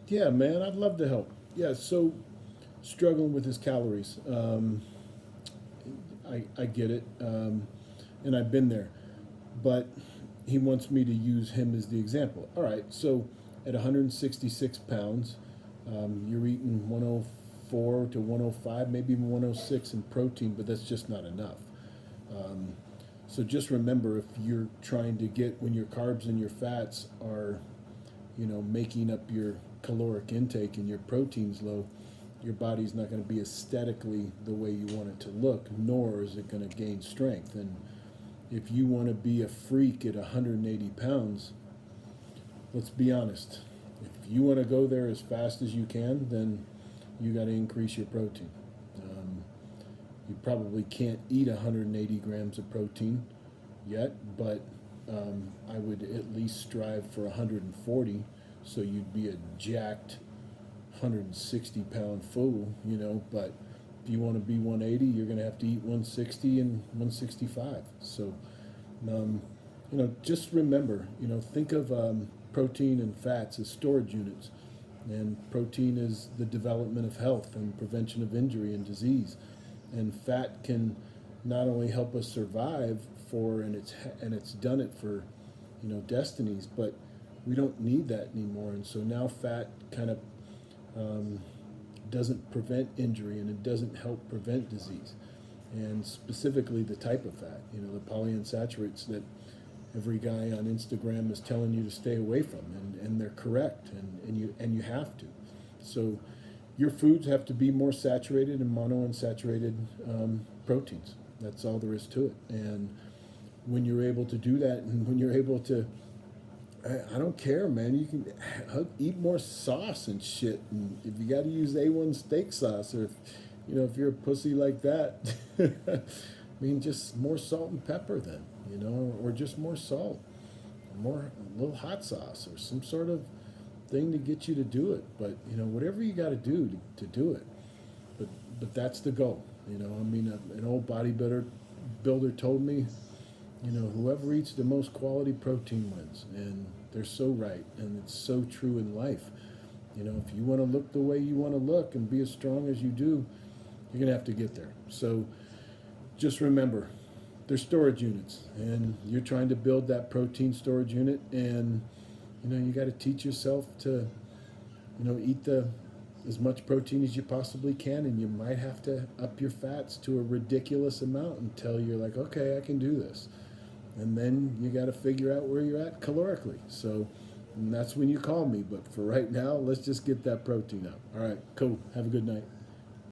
Yeah, man, I'd love to help. Yeah, so struggling with his calories. I get it, and I've been there. But he wants me to use him as the example. All right, so at 166 pounds, you're eating 104 to 105, maybe even 106 in protein, but that's just not enough. Um, so just remember, if you're trying to get when your carbs and your fats are, making up your caloric intake and your protein's low, your body's not going to be aesthetically the way you want it to look, nor is it going to gain strength. And if you want to be a freak at 180 pounds, let's be honest. If you want to go there as fast as you can, then you got to increase your protein. Um, you probably can't eat 180 grams of protein yet, but I would at least strive for 140, so you'd be a jacked 160-pound fool, but if you want to be 180, you're going to have to eat 160 and 165. So, just remember, think of protein and fats as storage units. And protein is the development of health and prevention of injury and disease. And fat can not only help us survive and it's done it for, destinies, but we don't need that anymore. And so now fat kind of um, doesn't prevent injury and it doesn't help prevent disease. And specifically the type of fat, the polyunsaturates that every guy on Instagram is telling you to stay away from, and they're correct, and you have to. So your foods have to be more saturated in monounsaturated proteins. That's all there is to it. And when you're able to do that, and when you're able to, I don't care, man. You can eat more sauce and shit. And if you got to use A1 steak sauce, or if you're a pussy like that, I mean, just more salt and pepper then, or just more salt, more a little hot sauce, or some sort of thing to get you to do it. But whatever you got to do to do it. But that's the goal. I mean, an old builder told me, whoever eats the most quality protein wins, and they're so right, and it's so true in life. If you want to look the way you want to look and be as strong as you do, you're gonna have to get there. So just remember, they're storage units, and you're trying to build that protein storage unit, and you got to teach yourself to, eat the as much protein as you possibly can, and you might have to up your fats to a ridiculous amount until you're like, okay, I can do this. And then you got to figure out where you're at calorically. So and that's when you call me. But for right now, let's just get that protein up. All right, cool. Have a good night.